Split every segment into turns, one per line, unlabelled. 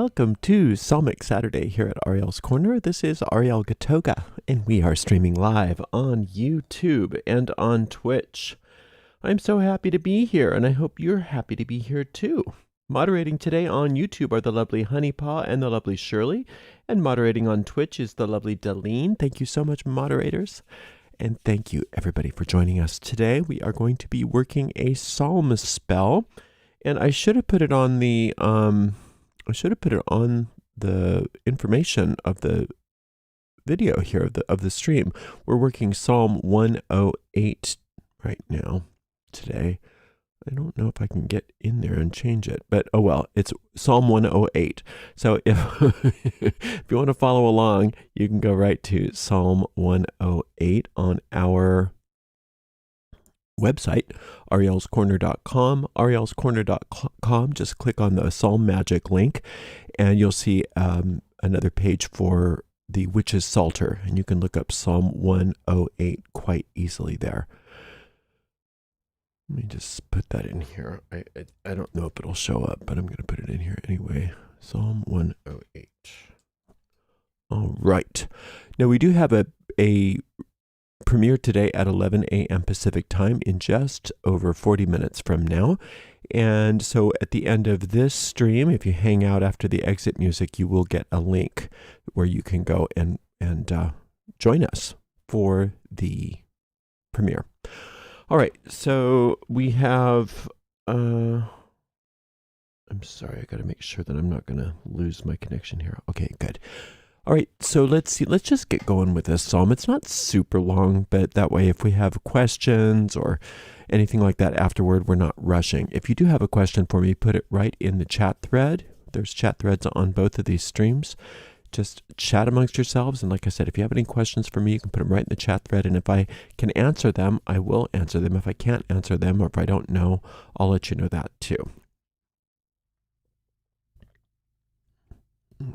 Welcome to Psalmic Saturday here at Ariel's Corner. This is Ariel Gatoga, and we are streaming live on YouTube and on Twitch. I'm so happy to be here, and I hope you're happy to be here too. Moderating today on YouTube are the lovely Honeypaw and the lovely Shirley, and moderating on Twitch is the lovely Deline. Thank you so much, moderators. And thank you, everybody, for joining us today. We are going to be working a psalm spell, and I should have put it on the information of the video here of the stream. We're working Psalm 108 right now today. I don't know if I can get in there and change it, but oh well, it's Psalm 108. So if if you want to follow along, you can go right to Psalm 108 on our website, arielscorner.com. arielscorner.com, just click on the Psalm Magic link, and you'll see another page for the Witch's Psalter, and you can look up Psalm 108 quite easily there. Let me just put that in here. I don't know if it'll show up, but I'm going to put it in here anyway. Psalm 108. All right. Now, we do have a premiere today at 11 a.m. Pacific time in just over 40 minutes from now. And so at the end of this stream, if you hang out after the exit music, you will get a link where you can go and join us for the premiere. All right, so we have, I'm sorry, I got to make sure that I'm not going to lose my connection here. Okay, good. All right, so let's see, let's just get going with this psalm. It's not super long, but that way if we have questions or anything like that afterward, we're not rushing. If you do have a question for me, put it right in the chat thread. There's chat threads on both of these streams. Just chat amongst yourselves, and like I said, if you have any questions for me, you can put them right in the chat thread, and if I can answer them, I will answer them. If I can't answer them, or if I don't know, I'll let you know that too.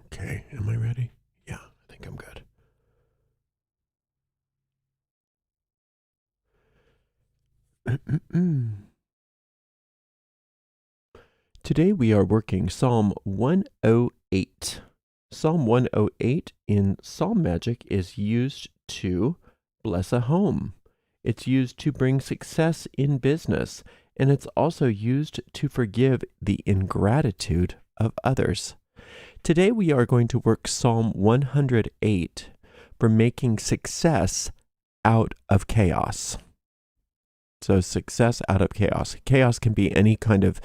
Okay, am I ready? Yeah, I think I'm good. Today we are working Psalm 108. Psalm 108 in Psalm Magic is used to bless a home. It's used to bring success in business, and it's also used to forgive the ingratitude of others. Today we are going to work Psalm 108 for making success out of chaos. So success out of chaos. Chaos can be any kind of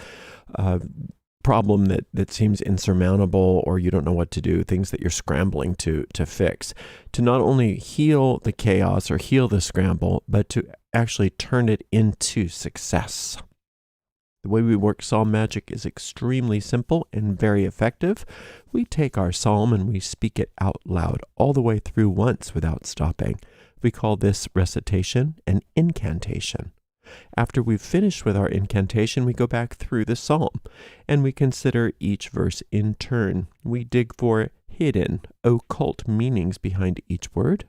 problem that seems insurmountable, or you don't know what to do, things that you're scrambling to fix. To not only heal the chaos or heal the scramble, but to actually turn it into success. The way we work Psalm Magic is extremely simple and very effective. We take our psalm and we speak it out loud all the way through once without stopping. We call this recitation an incantation. After we've finished with our incantation, we go back through the psalm, and we consider each verse in turn. We dig for hidden, occult meanings behind each word,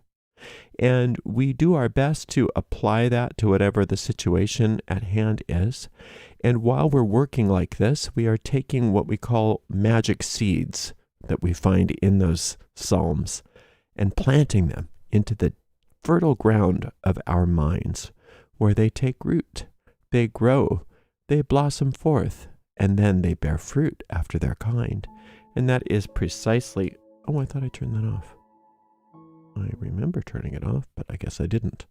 and we do our best to apply that to whatever the situation at hand is. And while we're working like this, we are taking what we call magic seeds that we find in those psalms and planting them into the fertile ground of our minds, where they take root, they grow, they blossom forth, and then they bear fruit after their kind. And that is precisely, oh, I thought I turned that off. I remember turning it off, but I guess I didn't.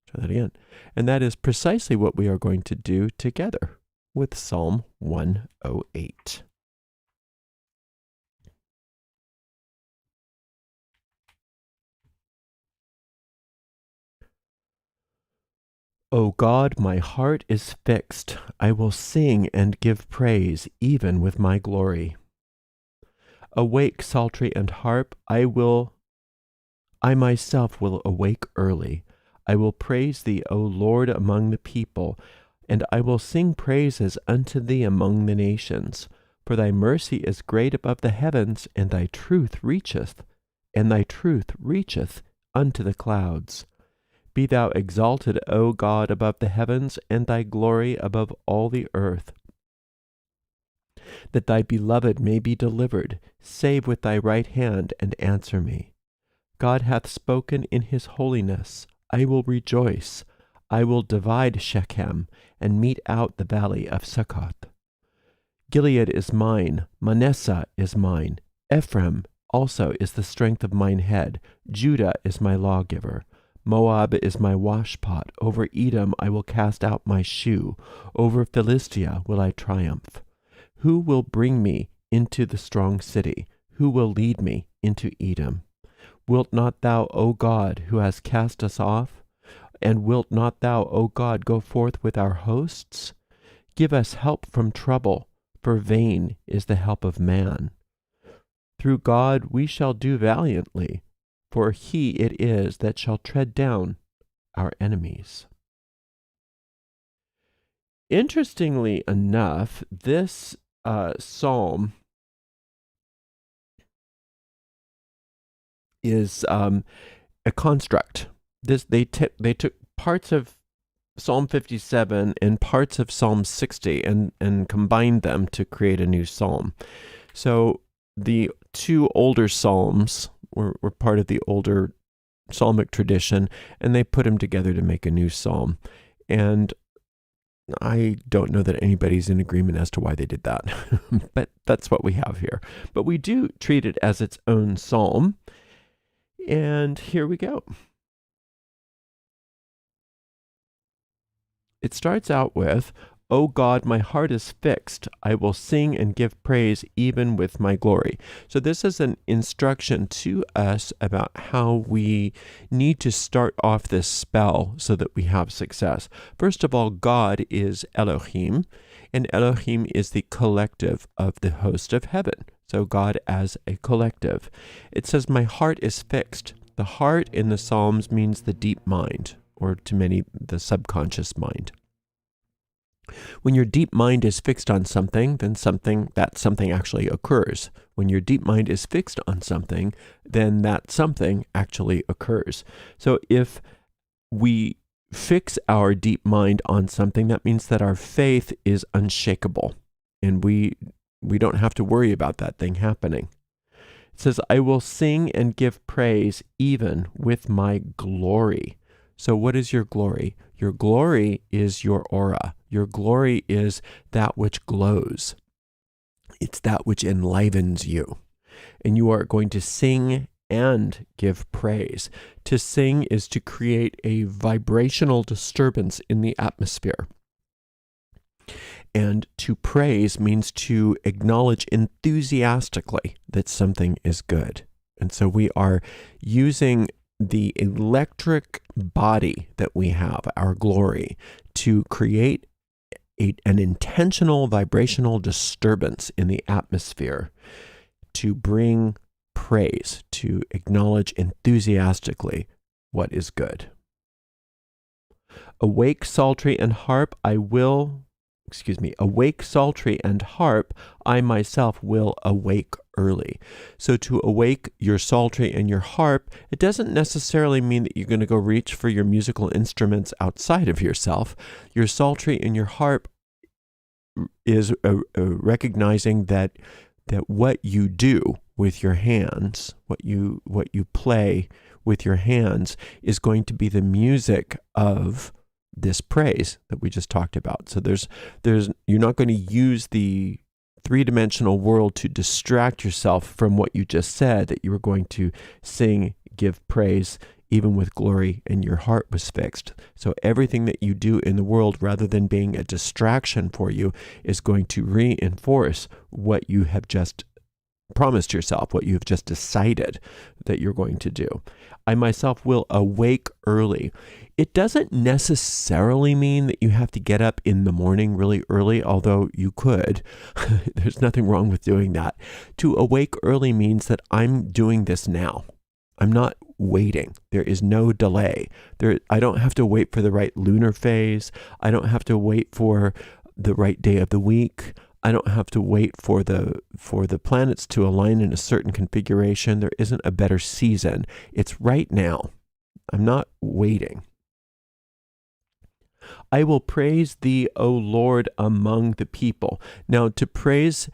Try that again. And that is precisely what we are going to do together with Psalm 108. O God, my heart is fixed. I will sing and give praise, even with my glory. Awake, psaltery and harp. I myself will awake early. I will praise thee, O Lord, among the people, and I will sing praises unto thee among the nations. For thy mercy is great above the heavens, and thy truth reacheth unto the clouds. Be thou exalted, O God, above the heavens, and thy glory above all the earth. that thy beloved may be delivered. Save with thy right hand and answer me. God hath spoken in his holiness. I will rejoice. I will divide Shechem and mete out the valley of Succoth. Gilead is mine, Manasseh is mine. Ephraim also is the strength of mine head. Judah is my lawgiver. Moab is my washpot. Over Edom I will cast out my shoe. Over Philistia will I triumph. Who will bring me into the strong city? Who will lead me into Edom? Wilt not thou, O God, who hast cast us off? And wilt not thou, O God, go forth with our hosts? Give us help from trouble, for vain is the help of man. Through God we shall do valiantly, for he it is that shall tread down our enemies. Interestingly enough, this psalm is a construct. They took parts of Psalm 57 and parts of Psalm 60 and combined them to create a new psalm. So the two older psalms were part of the older psalmic tradition, and they put them together to make a new psalm. And I don't know that anybody's in agreement as to why they did that, but that's what we have here. But we do treat it as its own psalm, and here we go. It starts out with, O God, my heart is fixed. I will sing and give praise even with my glory. So this is an instruction to us about how we need to start off this spell so that we have success. First of all, God is Elohim, and Elohim is the collective of the host of heaven. So God as a collective. It says, my heart is fixed. The heart in the Psalms means the deep mind, or to many, the subconscious mind. When your deep mind is fixed on something, then that something actually occurs. When your deep mind is fixed on something, then that something actually occurs. So if we fix our deep mind on something, that means that our faith is unshakable, and we don't have to worry about that thing happening. It says, I will sing and give praise even with my glory. So what is your glory? Your glory is your aura. Your glory is that which glows. It's that which enlivens you. And you are going to sing and give praise. To sing is to create a vibrational disturbance in the atmosphere. And to praise means to acknowledge enthusiastically that something is good. And so we are using the electric body that we have, our glory, to create an intentional vibrational disturbance in the atmosphere, to bring praise, to acknowledge enthusiastically what is good. Awake, psaltery, and harp, awake, psaltery, and harp, I myself will awake early. So to awake your psaltery and your harp, it doesn't necessarily mean that you're going to go reach for your musical instruments outside of yourself. Your psaltery and your harp is recognizing that what you do with your hands, what you play with your hands, is going to be the music of this praise that we just talked about. So you're not going to use the three-dimensional world to distract yourself from what you just said, that you were going to sing, give praise, even with glory, and your heart was fixed. So everything that you do in the world, rather than being a distraction for you, is going to reinforce what you have just promised yourself, what you have just decided that you're going to do. I myself will awake early. It doesn't necessarily mean that you have to get up in the morning really early, although you could. There's nothing wrong with doing that. To awake early means that I'm doing this now. I'm not waiting. There is no delay. I don't have to wait for the right lunar phase. I don't have to wait for the right day of the week. I don't have to wait for the planets to align in a certain configuration. There isn't a better season. It's right now. I'm not waiting. I will praise thee, O Lord, among the people. Now, to praise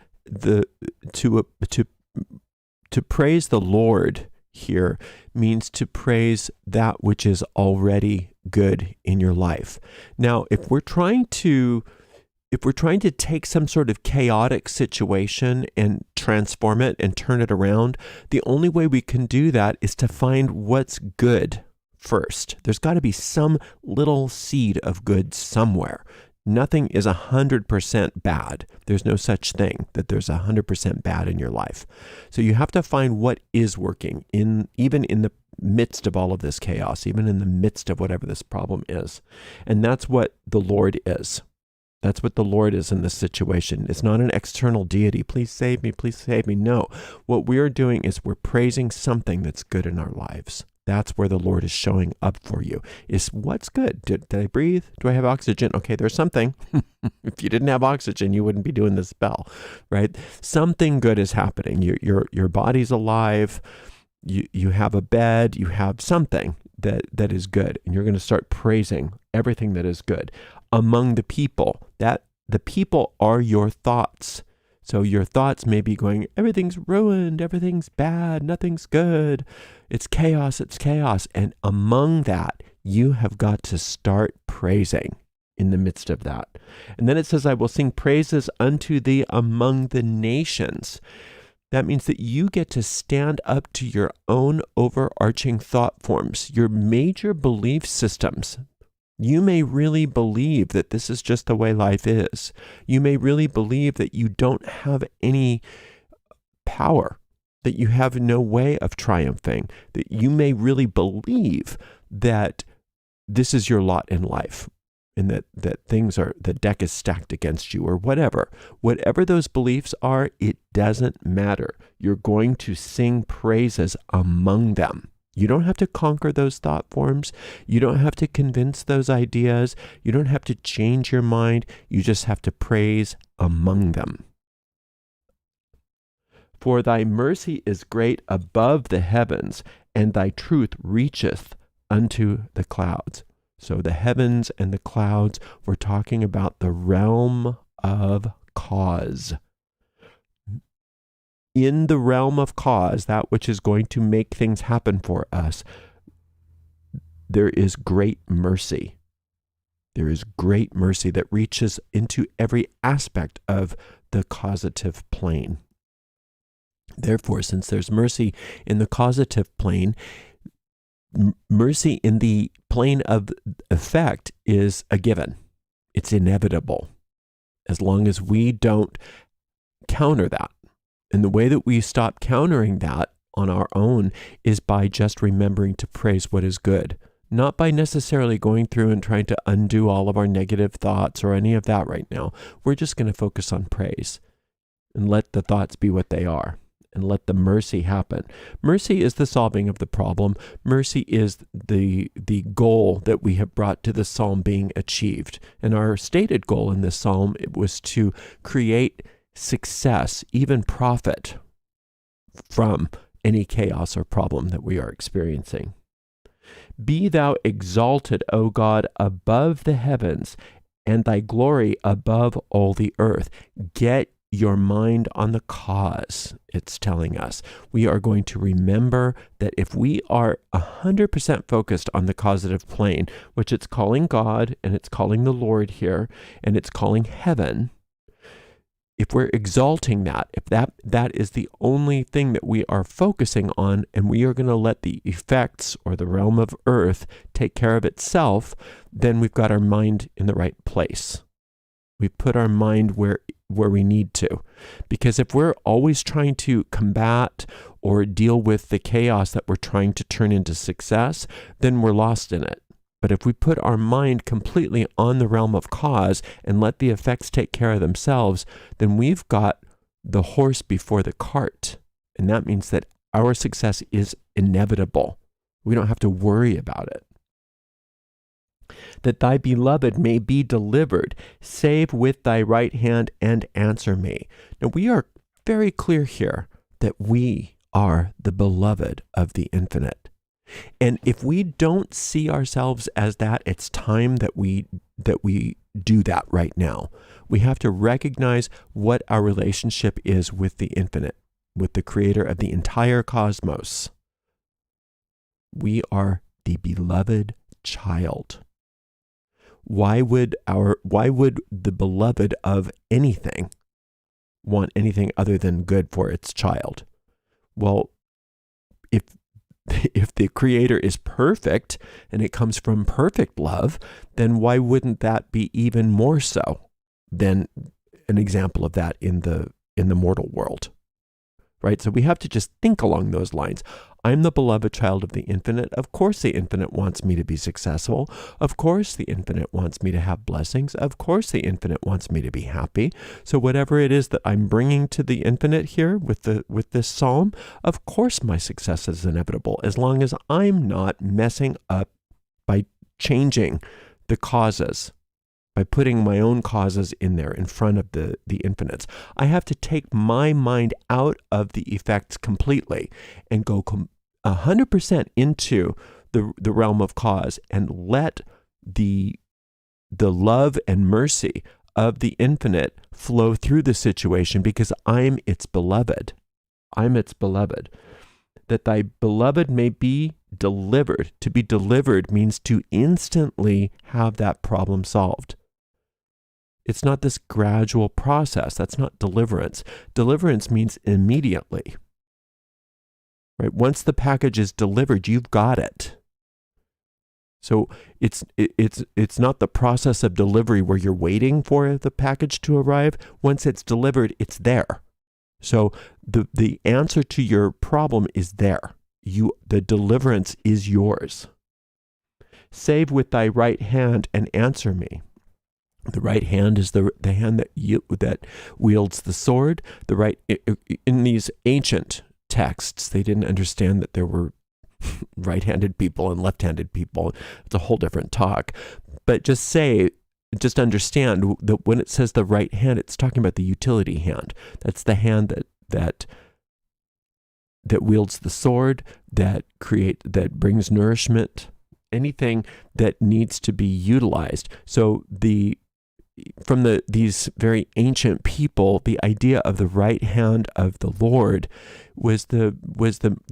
to praise the Lord here means to praise that which is already good in your life. Now, if we're trying to take some sort of chaotic situation and transform it and turn it around, the only way we can do that is to find what's good first. There's got to be some little seed of good somewhere. Nothing is 100% bad. There's no such thing that there's 100% bad in your life. So you have to find what is working even in the midst of all of this chaos, even in the midst of whatever this problem is. And that's what the Lord is. That's what the Lord is in this situation. It's not an external deity. Please save me. Please save me. No. What we are doing is we're praising something that's good in our lives. That's where the Lord is showing up for you. Is what's good? Did I breathe? Do I have oxygen? Okay, there's something. If you didn't have oxygen, you wouldn't be doing this spell, right? Something good is happening. Your body's alive. You have a bed. You have something that is good, and you're going to start praising everything that is good among the people. That the people are your thoughts. So your thoughts may be going, everything's ruined, everything's bad, nothing's good, it's chaos. And among that, you have got to start praising in the midst of that. And then it says, I will sing praises unto thee among the nations. That means that you get to stand up to your own overarching thought forms, your major belief systems. You may really believe that this is just the way life is. You may really believe that you don't have any power, that you have no way of triumphing, that you may really believe that this is your lot in life, and that the deck is stacked against you, or whatever. Whatever those beliefs are, it doesn't matter. You're going to sing praises among them. You don't have to conquer those thought forms. You don't have to convince those ideas. You don't have to change your mind. You just have to praise among them. For thy mercy is great above the heavens, and thy truth reacheth unto the clouds. So the heavens and the clouds, we're talking about the realm of cause. In the realm of cause, that which is going to make things happen for us, there is great mercy. There is great mercy that reaches into every aspect of the causative plane. Therefore, since there's mercy in the causative plane, mercy in the plane of effect is a given. It's inevitable, as long as we don't counter that. And the way that we stop countering that on our own is by just remembering to praise what is good, not by necessarily going through and trying to undo all of our negative thoughts or any of that right now. We're just going to focus on praise and let the thoughts be what they are, and let the mercy happen. Mercy is the solving of the problem. Mercy is the goal that we have brought to the psalm being achieved. And our stated goal in this psalm, it was to create success, even profit from any chaos or problem that we are experiencing. Be thou exalted, O God, above the heavens, and thy glory above all the earth. Get your mind on the cause, it's telling us. We are going to remember that if we are 100% focused on the causative plane, which it's calling God, and it's calling the Lord here, and it's calling heaven, if we're exalting that, if that is the only thing that we are focusing on, and we are going to let the effects or the realm of earth take care of itself, then we've got our mind in the right place. We've put our mind where we need to. Because if we're always trying to combat or deal with the chaos that we're trying to turn into success, then we're lost in it. But if we put our mind completely on the realm of cause and let the effects take care of themselves, then we've got the horse before the cart. And that means that our success is inevitable. We don't have to worry about it. That thy beloved may be delivered, save with thy right hand and answer me. Now we are very clear here that we are the beloved of the infinite. And if we don't see ourselves as that, it's time that we do that right now. We have to recognize what our relationship is with the infinite, with the creator of the entire cosmos. We are the beloved child. Why would the beloved of anything want anything other than good for its child? Well, if the creator is perfect and it comes from perfect love, then why wouldn't that be even more so than an example of that in the mortal world? Right? So we have to just think along those lines. I'm the beloved child of the infinite. Of course the infinite wants me to be successful. Of course the infinite wants me to have blessings. Of course the infinite wants me to be happy. So whatever it is that I'm bringing to the infinite here with this psalm, of course my success is inevitable, as long as I'm not messing up by changing the causes, by putting my own causes in there in front of the infinites. I have to take my mind out of the effects completely and go 100% into the realm of cause and let the love and mercy of the infinite flow through the situation, because I'm its beloved. I'm its beloved. That thy beloved may be delivered. To be delivered means to instantly have that problem solved. It's not this gradual process. That's not deliverance. Deliverance means immediately. Right? Once the package is delivered, you've got it. So it's not the process of delivery where you're waiting for the package to arrive. Once it's delivered, it's there. So the answer to your problem is there. The deliverance is yours. Save with thy right hand and answer me. The right hand is the hand that wields the sword. The right, in these ancient texts, they didn't understand that there were right-handed people and left-handed people. It's a whole different talk. But just understand that when it says the right hand, it's talking about the utility hand. That's the hand that wields the sword, that brings nourishment, anything that needs to be utilized. So from these very ancient people, the idea of the right hand of the Lord was the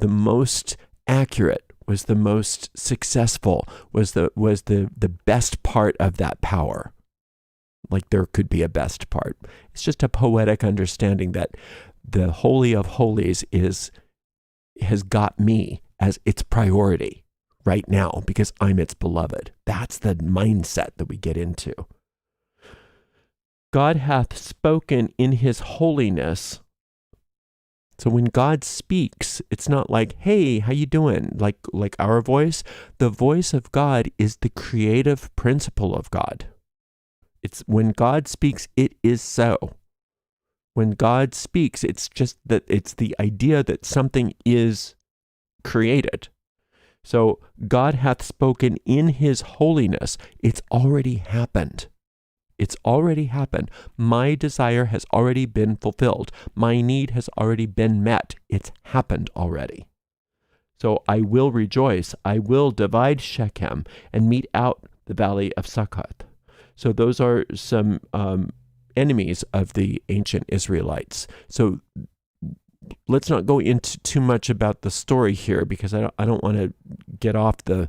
most accurate, was the most successful, was the best part of that power. Like there could be a best part. It's just a poetic understanding that the Holy of Holies has got me as its priority right now because I'm its beloved. That's the mindset that we get into. God hath spoken in his holiness. So when God speaks, it's not like, hey, how you doing? Like our voice. The voice of God is the creative principle of God. It's when God speaks, it is so. When God speaks, it's just that it's the idea that something is created. So God hath spoken in his holiness. It's already happened. It's already happened. My desire has already been fulfilled. My need has already been met. It's happened already. So I will rejoice. I will divide Shechem and mete out the valley of Succoth. So those are some enemies of the ancient Israelites. So let's not go into too much about the story here because I don't want to get off the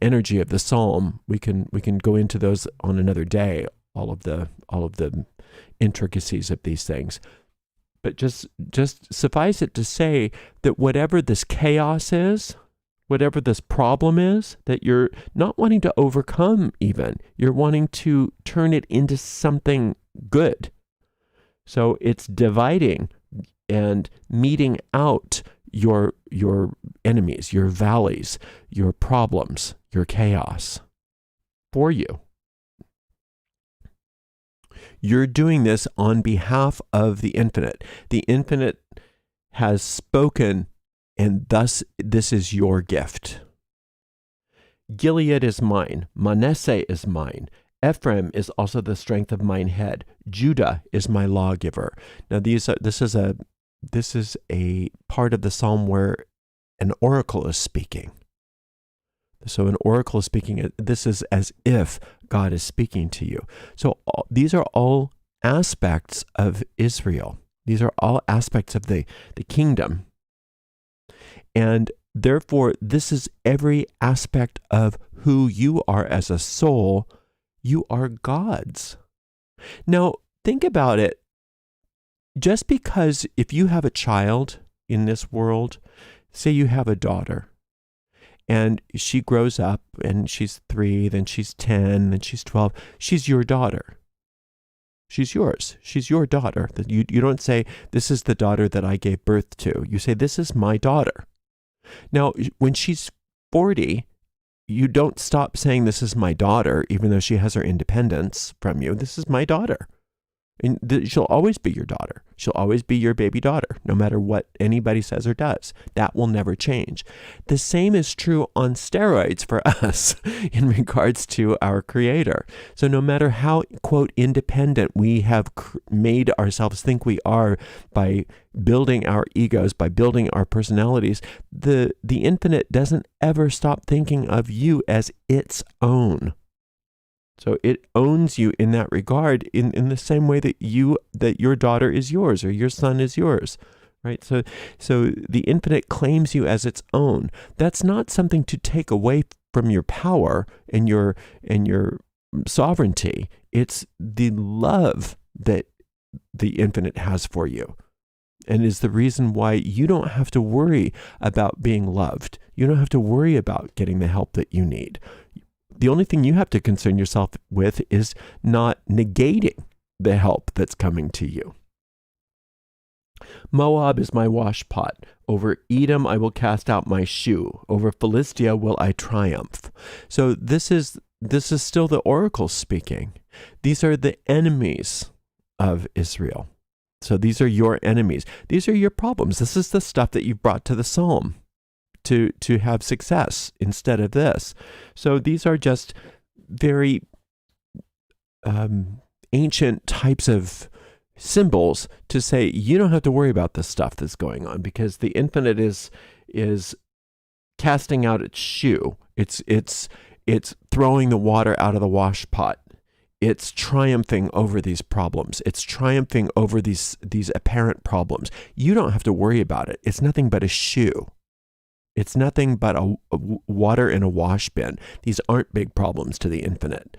energy of the psalm. We can go into those on another day, all of the intricacies of these things. But just suffice it to say that whatever this chaos is, whatever this problem is, that you're not wanting to overcome even, you're wanting to turn it into something good. So it's dividing and meting out your enemies, your valleys, your problems, your chaos for you. You're doing this on behalf of the infinite. The infinite has spoken, and thus this is your gift. Gilead is mine, Manasseh is mine, Ephraim is also the strength of mine head, Judah is my lawgiver. Now this is a part of the psalm where an oracle is speaking. So an oracle is speaking, this is as if God is speaking to you. So these are all aspects of Israel. These are all aspects of the kingdom. And therefore, this is every aspect of who you are as a soul. You are God's. Now, think about it. Just because if you have a child in this world, say you have a daughter, and she grows up and she's 3, then she's 10, then she's 12, she's your daughter. She's yours. She's your daughter. You don't say, this is the daughter that I gave birth to. You say, this is my daughter. Now, when she's 40, you don't stop saying, this is my daughter, even though she has her independence from you. This is my daughter. And she'll always be your daughter. She'll always be your baby daughter, no matter what anybody says or does. That will never change. The same is true on steroids for us in regards to our Creator. So no matter how, quote, independent we have made ourselves think we are by building our egos, by building our personalities, the infinite doesn't ever stop thinking of you as its own. So it owns you in that regard, in the same way that your daughter is yours or your son is yours, right? So the infinite claims you as its own. That's not something to take away from your power and your sovereignty. It's the love that the infinite has for you, and is the reason why you don't have to worry about being loved. You don't have to worry about getting the help that you need. The only thing you have to concern yourself with is not negating the help that's coming to you. Moab is my washpot. Over Edom I will cast out my shoe. Over Philistia will I triumph. So this is still the oracle speaking. These are the enemies of Israel. So these are your enemies. These are your problems. This is the stuff that you've brought to the psalm to have success instead of this. So these are just very ancient types of symbols to say you don't have to worry about the stuff that's going on, because the infinite is casting out its shoe. It's throwing the water out of the wash pot. It's triumphing over these problems. It's triumphing over these apparent problems. You don't have to worry about it. It's nothing but a shoe. It's nothing but a water in a wash bin. These aren't big problems to the infinite.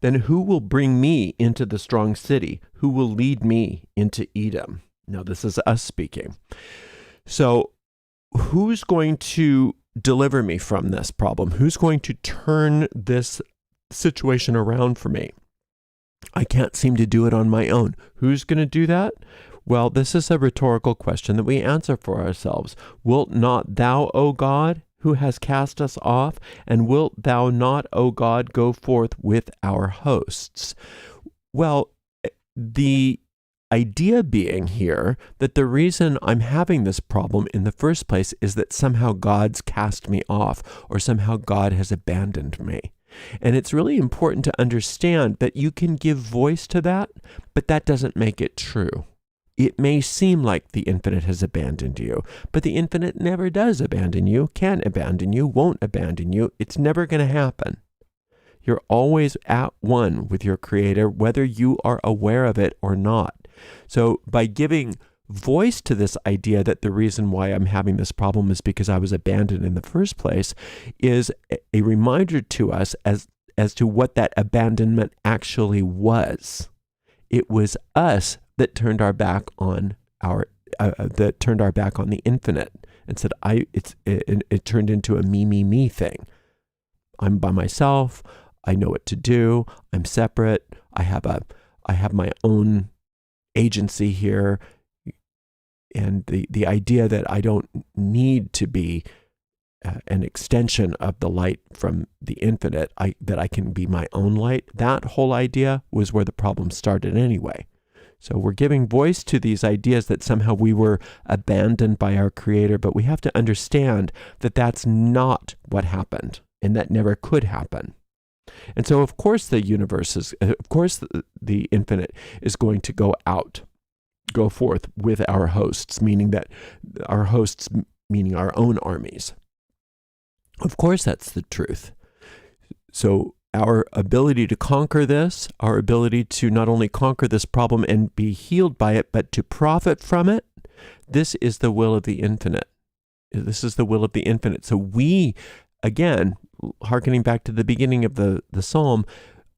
Then who will bring me into the strong city? Who will lead me into Edom? Now, this is us speaking. So who's going to deliver me from this problem? Who's going to turn this situation around for me? I can't seem to do it on my own. Who's going to do that? Well, this is a rhetorical question that we answer for ourselves. Wilt not thou, O God, who has cast us off, and wilt thou not, O God, go forth with our hosts? Well, the idea being here that the reason I'm having this problem in the first place is that somehow God's cast me off, or somehow God has abandoned me. And it's really important to understand that you can give voice to that, but that doesn't make it true. It may seem like the infinite has abandoned you, but the infinite never does abandon you, can't abandon you, won't abandon you. It's never going to happen. You're always at one with your Creator, whether you are aware of it or not. So by giving voice to this idea that the reason why I'm having this problem is because I was abandoned in the first place is a reminder to us as to what that abandonment actually was. It was us that turned our back on the infinite and said, it turned into a me thing. I'm by myself. I know what to do. I'm separate. I have my own agency here. And the idea that I don't need to be an extension of the light from the infinite, that I can be my own light, that whole idea was where the problem started anyway. So we're giving voice to these ideas that somehow we were abandoned by our Creator, but we have to understand that that's not what happened, and that never could happen. And so, of course, the infinite is going to go forth with our hosts, meaning that our hosts meaning our own armies. Of course, that's the truth. So our ability to conquer this, our ability to not only conquer this problem and be healed by it, but to profit from it, this is the will of the infinite. This is the will of the infinite. So we, again, hearkening back to the beginning of the psalm,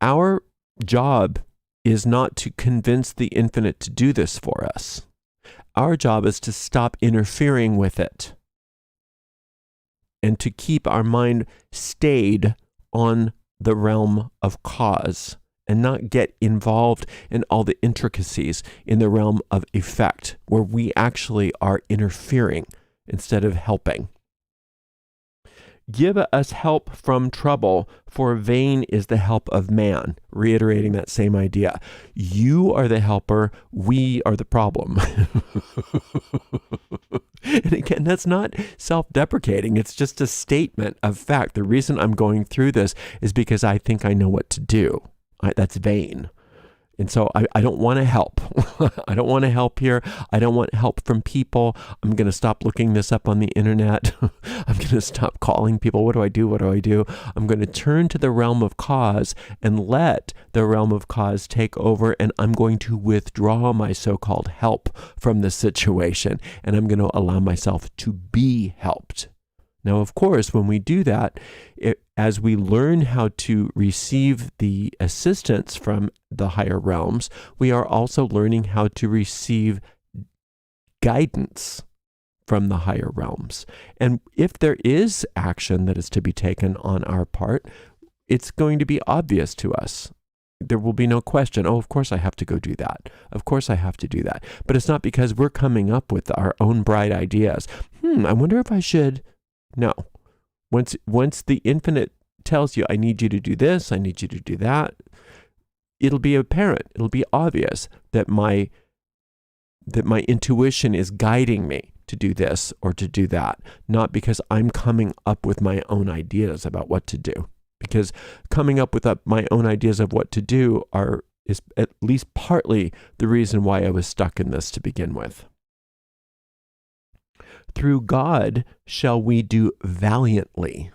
our job is not to convince the infinite to do this for us. Our job is to stop interfering with it and to keep our mind stayed on the realm of cause and not get involved in all the intricacies in the realm of effect, where we actually are interfering instead of helping. Give us help from trouble, for vain is the help of man. Reiterating that same idea. You are the helper, we are the problem. And again, that's not self-deprecating. It's just a statement of fact. The reason I'm going through this is because I think I know what to do. That's vain. And so I don't want to help. I don't want to help here. I don't want help from people. I'm going to stop looking this up on the internet. I'm going to stop calling people. What do I do? What do I do? I'm going to turn to the realm of cause and let the realm of cause take over. And I'm going to withdraw my so-called help from the situation. And I'm going to allow myself to be helped. Now, of course, when we do that, as we learn how to receive the assistance from the higher realms, we are also learning how to receive guidance from the higher realms. And if there is action that is to be taken on our part, it's going to be obvious to us. There will be no question, oh, of course I have to go do that. Of course I have to do that. But it's not because we're coming up with our own bright ideas. I wonder if I should... No. Once the infinite tells you, I need you to do this, I need you to do that, it'll be apparent, it'll be obvious that my intuition is guiding me to do this or to do that, not because I'm coming up with my own ideas about what to do. Because coming up with my own ideas of what to do is at least partly the reason why I was stuck in this to begin with. Through God shall we do valiantly,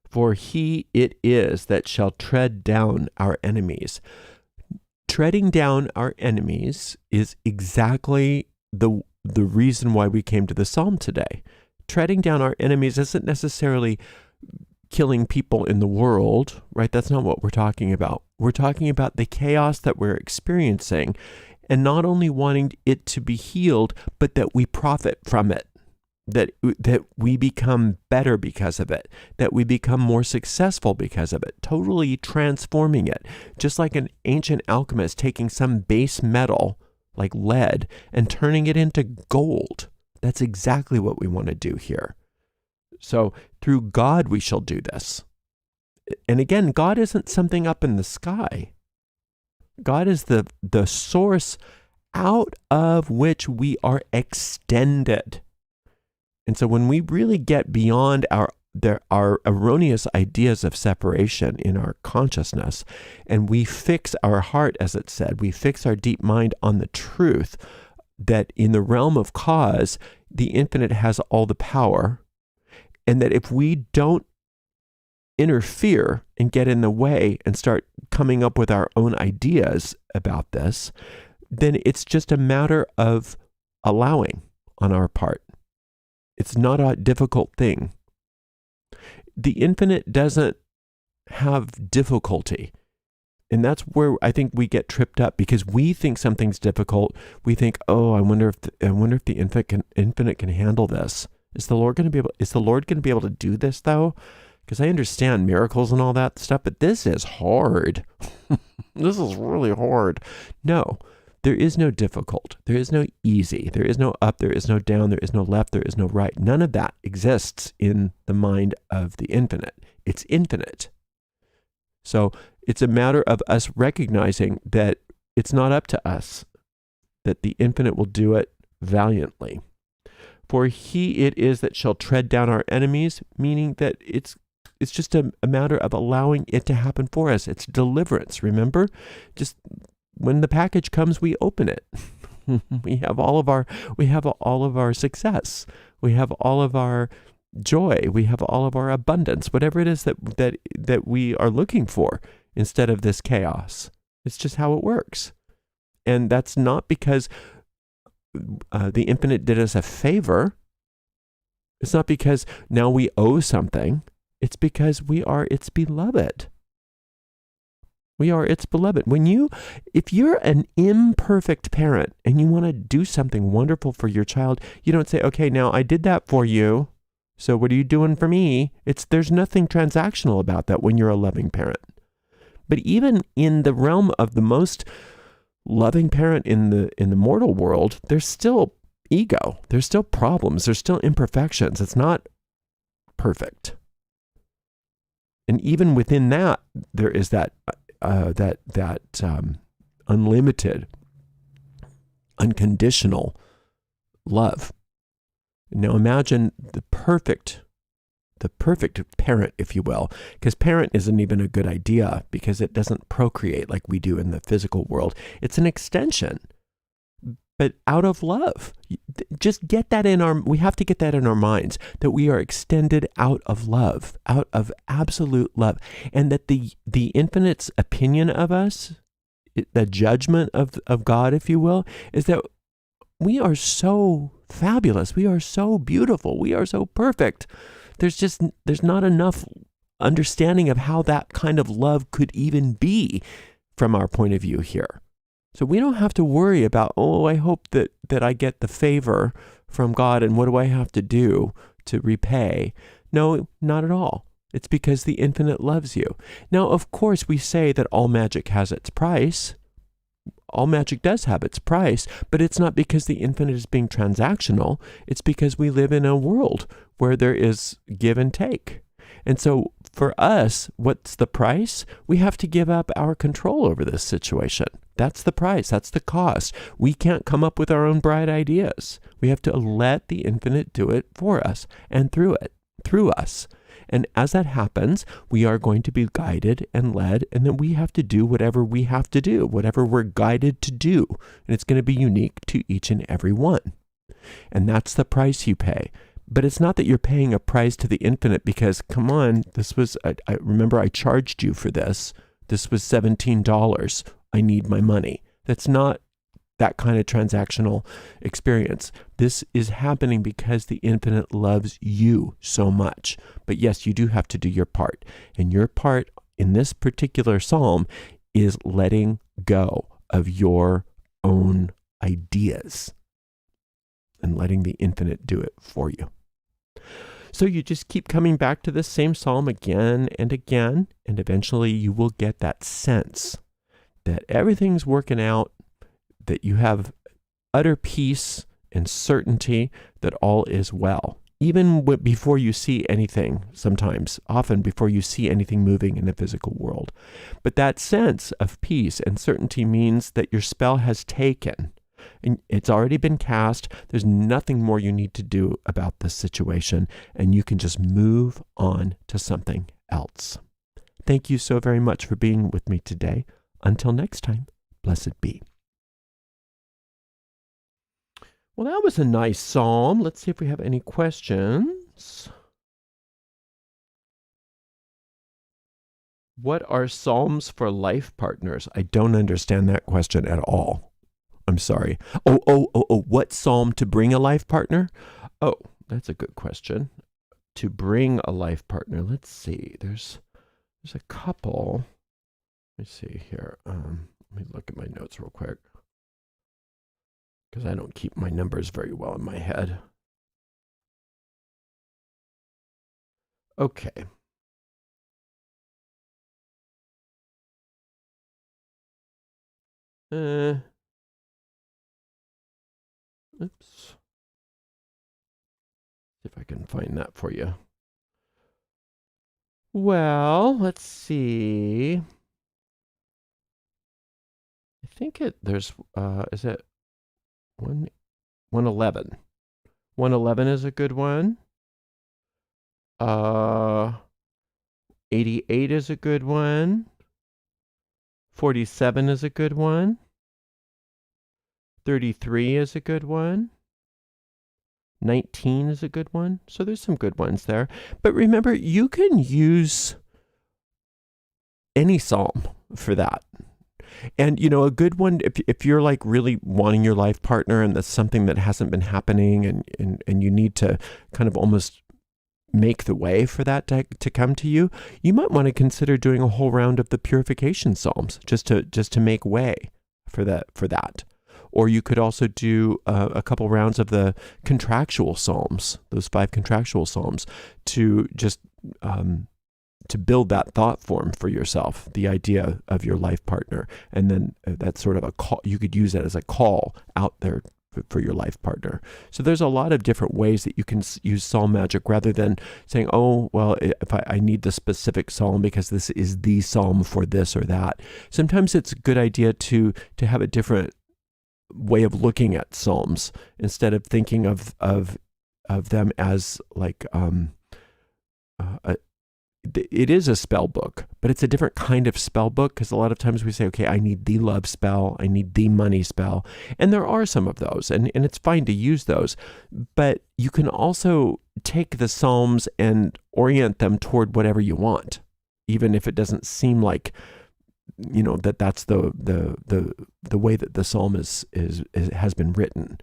for he it is that shall tread down our enemies. Treading down our enemies is exactly the reason why we came to the psalm today. Treading down our enemies isn't necessarily killing people in the world, right? That's not what we're talking about. We're talking about the chaos that we're experiencing, and not only wanting it to be healed, but that we profit from it. That we become better because of it, that we become more successful because of it, totally transforming it. Just like an ancient alchemist taking some base metal, like lead, and turning it into gold. That's exactly what we want to do here. So through God we shall do this. And again, God isn't something up in the sky. God is the source out of which we are extended. And so when we really get beyond our erroneous ideas of separation in our consciousness, and we fix our heart, as it said, we fix our deep mind on the truth that in the realm of cause, the infinite has all the power, and that if we don't interfere and get in the way and start coming up with our own ideas about this, then it's just a matter of allowing on our part. It's not a difficult thing. The infinite doesn't have difficulty. And that's where I think we get tripped up, because we think something's difficult. We think, oh, I wonder if the infinite can handle this. Is the Lord going to be able to do this though? Because I understand miracles and all that stuff, but this is hard. This is really hard. No. There is no difficult. There is no easy. There is no up. There is no down. There is no left. There is no right. None of that exists in the mind of the infinite. It's infinite. So it's a matter of us recognizing that it's not up to us, that the infinite will do it valiantly. For he it is that shall tread down our enemies, meaning that it's just a matter of allowing it to happen for us. It's deliverance, remember? Just when the package comes, we open it. we have all of our success. We have all of our joy. We have all of our abundance, whatever it is that we are looking for instead of this chaos. It's just how it works. And that's not because the infinite did us a favor. It's not because now we owe something. It's because we are its beloved. We are its beloved. If you're an imperfect parent and you want to do something wonderful for your child, you don't say, okay, now I did that for you, so what are you doing for me? There's nothing transactional about that when you're a loving parent. But even in the realm of the most loving parent in the mortal world, there's still ego. There's still problems. There's still imperfections. It's not perfect. And even within that, there is that unlimited, unconditional love. Now imagine the perfect parent, if you will, because parent isn't even a good idea because it doesn't procreate like we do in the physical world. It's an extension, but out of love. Just get that we have to get that in our minds, that we are extended out of love, out of absolute love. And that the infinite's opinion of us, the judgment of God, if you will, is that we are so fabulous. We are so beautiful. We are so perfect. There's not enough understanding of how that kind of love could even be from our point of view here. So we don't have to worry about, I hope that I get the favor from God and what do I have to do to repay? No, not at all. It's because the infinite loves you. Now, of course, we say that all magic has its price. All magic does have its price, but it's not because the infinite is being transactional. It's because we live in a world where there is give and take. And so for us, what's the price? We have to give up our control over this situation. That's the price. That's the cost. We can't come up with our own bright ideas. We have to let the infinite do it for us and through us. And as that happens, we are going to be guided and led, and then we have to do whatever we have to do, whatever we're guided to do. And it's going to be unique to each and every one. And that's the price you pay. But it's not that you're paying a price to the infinite because, come on, I remember I charged you for this. This was $17. I need my money. That's not that kind of transactional experience. This is happening because the infinite loves you so much. But yes, you do have to do your part. And your part in this particular psalm is letting go of your own ideas and letting the infinite do it for you. So you just keep coming back to this same psalm again and again, and eventually you will get that sense that everything's working out, that you have utter peace and certainty that all is well. Even before you see anything, often before you see anything moving in the physical world. But that sense of peace and certainty means that your spell has taken. And it's already been cast. There's nothing more you need to do about this situation, and you can just move on to something else. Thank you so very much for being with me today. Until next time, blessed be. Well, that was a nice psalm. Let's see if we have any questions. What are psalms for life partners? I don't understand that question at all. I'm sorry. What psalm to bring a life partner? Oh, that's a good question. To bring a life partner. Let's see. There's a couple. Let me see here. Let me look at my notes real quick, because I don't keep my numbers very well in my head. Okay. Oops. See if I can find that for you. Well, let's see. I think there's, is it 111? 111 is a good one. 88 is a good one. 47 is a good one. 33 is a good one. 19 is a good one. So there's some good ones there. But remember, you can use any psalm for that. And, a good one, if you're like really wanting your life partner and that's something that hasn't been happening and you need to kind of almost make the way for that to come to you, you might want to consider doing a whole round of the purification psalms just to make way for that. Or you could also do a couple rounds of the contractual psalms, those 5 contractual psalms, to just to build that thought form for yourself, the idea of your life partner. And then that's sort of a call. You could use that as a call out there for your life partner. So there's a lot of different ways that you can use psalm magic rather than saying, oh, well, if I need the specific psalm because this is the psalm for this or that. Sometimes it's a good idea to have a different way of looking at psalms instead of thinking of them as like it is a spell book, but it's a different kind of spell book because a lot of times we say, okay, I need the love spell, I need the money spell, and there are some of those, and it's fine to use those, but you can also take the psalms and orient them toward whatever you want, even if it doesn't seem like that's the way that the psalm has been written.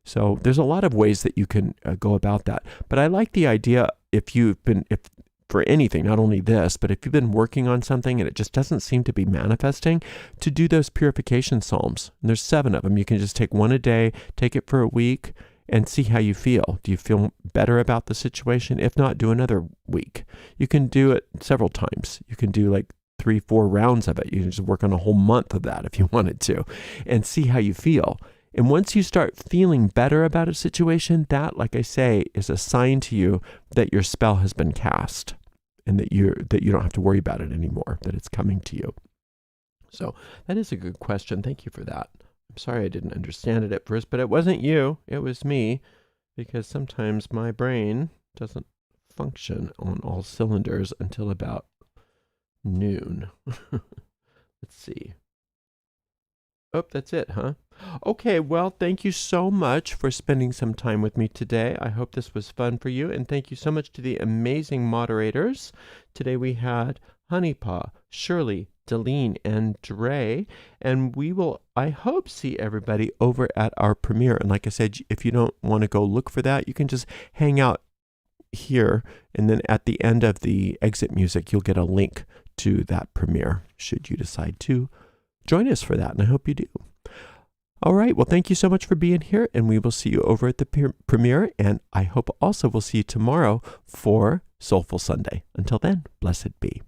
So there's a lot of ways that you can go about that. But I like the idea if for anything, not only this, but if you've been working on something and it just doesn't seem to be manifesting, to do those purification psalms. And there's 7 of them. You can just take one a day, take it for a week, and see how you feel. Do you feel better about the situation? If not, do another week. You can do it several times. You can do like 3-4 rounds of it. You can just work on a whole month of that if you wanted to, and see how you feel. And once you start feeling better about a situation, that, like I say, is a sign to you that your spell has been cast and that you don't have to worry about it anymore, that it's coming to you. So that is a good question. Thank you for that. I'm sorry I didn't understand it at first, but it wasn't you. It was me, because sometimes my brain doesn't function on all cylinders until about noon. Let's see. Oh, that's it, huh? Okay, well, thank you so much for spending some time with me today. I hope this was fun for you, and thank you so much to the amazing moderators. Today we had Honeypaw, Shirley, Deline, and Dre, and we will, I hope, see everybody over at our premiere. And like I said, if you don't want to go look for that, you can just hang out here, and then at the end of the exit music, you'll get a link to that premiere, should you decide to join us for that, and I hope you do. All right, well, thank you so much for being here, and we will see you over at the premiere, and I hope also we'll see you tomorrow for Soulful Sunday. Until then, blessed be.